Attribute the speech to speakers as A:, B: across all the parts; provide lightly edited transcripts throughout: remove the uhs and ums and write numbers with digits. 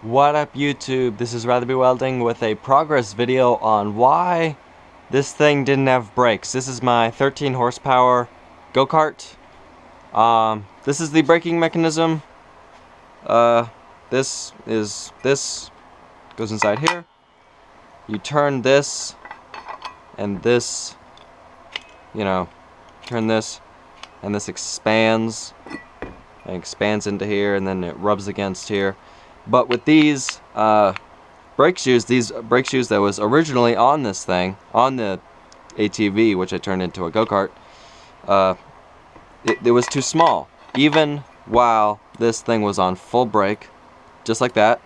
A: What up YouTube, this is Ratherby Welding with a progress video on why this thing didn't have brakes. This is my 13 horsepower go-kart. This is the braking mechanism. This goes inside here. You turn this and this, turn this and this expands into here, and then it rubs against here. But with these brake shoes that was originally on this thing, on the ATV, which I turned into a go-kart, it was too small. Even while this thing was on full brake, just like that,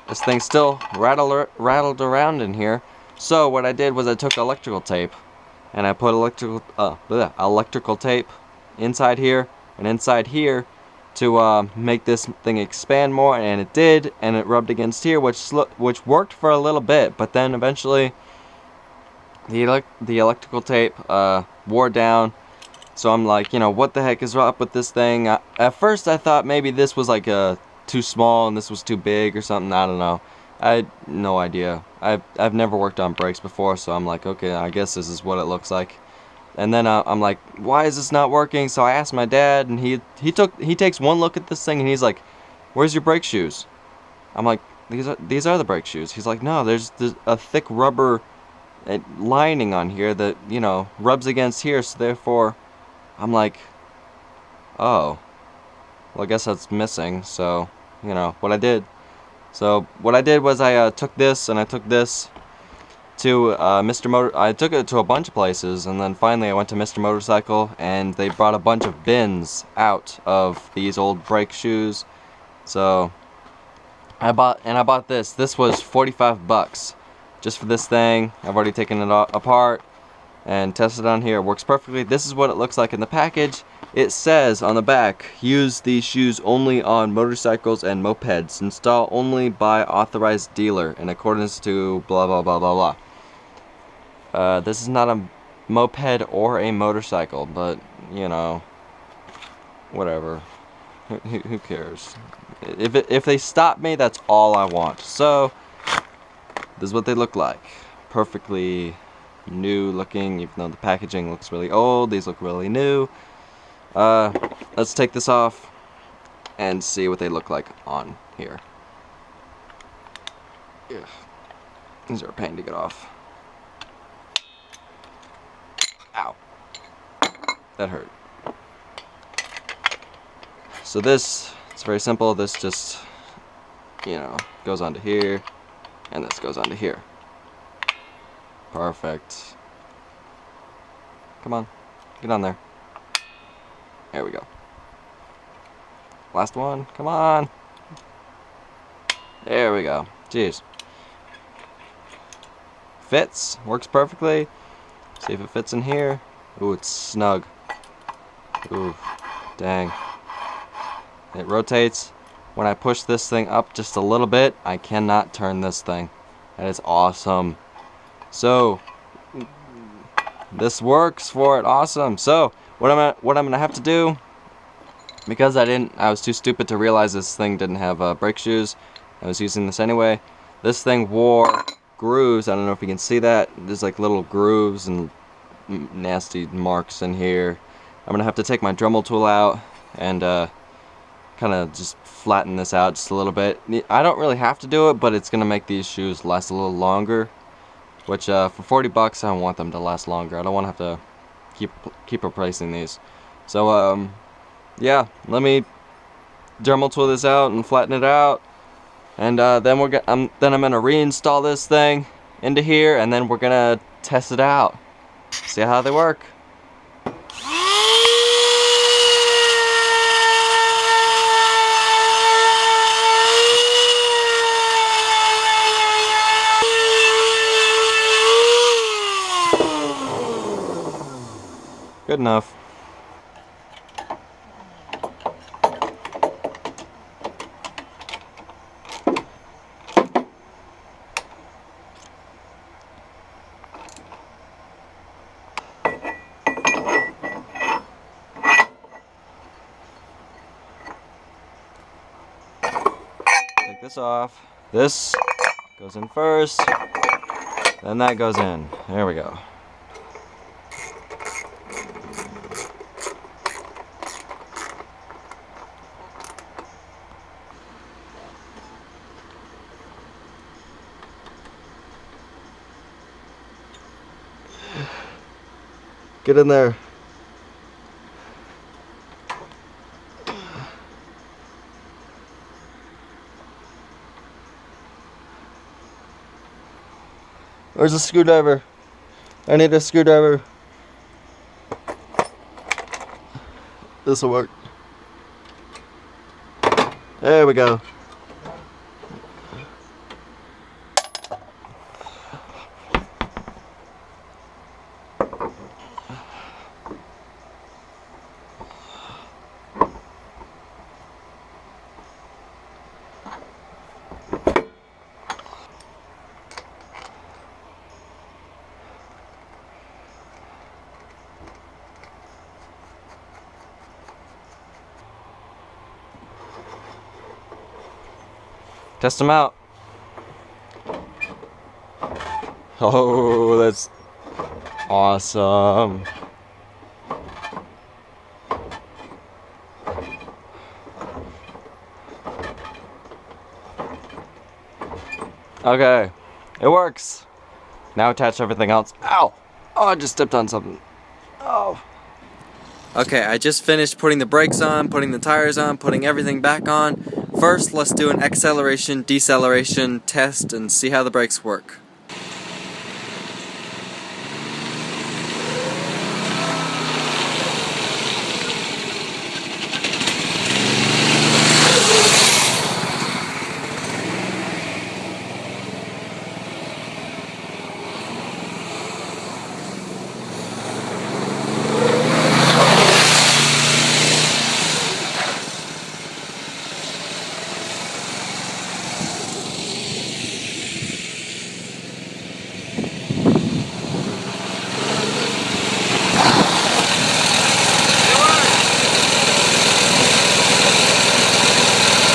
A: this thing still rattled around in here. So what I did was I took electrical tape, and I put electrical tape inside here and inside here to make this thing expand more, and it did, and it rubbed against here, which worked for a little bit, but then eventually the electrical tape wore down. So I'm like, what the heck is up with this thing? At first I thought maybe this was like too small and this was too big or something. I don't know. I had no idea. I've never worked on brakes before, so I'm like, okay, I guess this is what it looks like. And then I'm like, why is this not working? So I asked my dad, and he takes one look at this thing, and he's like, where's your brake shoes? I'm like, these are the brake shoes. He's like, no, there's a thick rubber lining on here that rubs against here, so therefore I'm like, oh, well, I guess that's missing. So what I did was I took this and I took this to I took it to a bunch of places, and then finally I went to Mr. Motorcycle, and they brought a bunch of bins out of these old brake shoes. So I bought this. This was 45 bucks just for this thing. I've already taken it apart and tested it on here. It works perfectly. This is what it looks like in the package. It says on the back, use these shoes only on motorcycles and mopeds. Install only by authorized dealer in accordance to blah blah blah blah blah. This is not a moped or a motorcycle, but whatever. Who cares? If they stop me, that's all I want. So this is what they look like. Perfectly new looking, even though the packaging looks really old. These look really new. Let's take this off and see what they look like on here. Ugh. These are a pain to get off. Ow. That hurt. So it's very simple. This just, goes onto here, and this goes onto here. Perfect. Come on, get on there. There we go. Last one, come on. There we go. Jeez. Fits, works perfectly. See if it fits in here. Ooh, it's snug. Ooh, dang. It rotates. When I push this thing up just a little bit, I cannot turn this thing. That is awesome. So this works for it. Awesome. So what I'm gonna have to do, because I was too stupid to realize this thing didn't have brake shoes. I was using this anyway. This thing wore grooves. I don't know if you can see that. There's like little grooves and nasty marks in here. I'm gonna have to take my Dremel tool out and kind of just flatten this out just a little bit. I don't really have to do it, but it's gonna make these shoes last a little longer, which for 40 bucks I want them to last longer. I don't want to have to keep replacing these. So yeah, let me Dremel tool this out and flatten it out, and then I'm gonna reinstall this thing into here, and then we're gonna test it out, see how they work. Good enough. Take this off. This goes in first, then that goes in. There we go. Get in there. Where's the screwdriver? I need a screwdriver. This'll work. There we go. Test them out. Oh, that's awesome. Okay, it works. Now attach everything else. Ow! Oh, I just stepped on something. Oh. Okay, I just finished putting the brakes on, putting the tires on, putting everything back on. First, let's do an acceleration, deceleration test and see how the brakes work.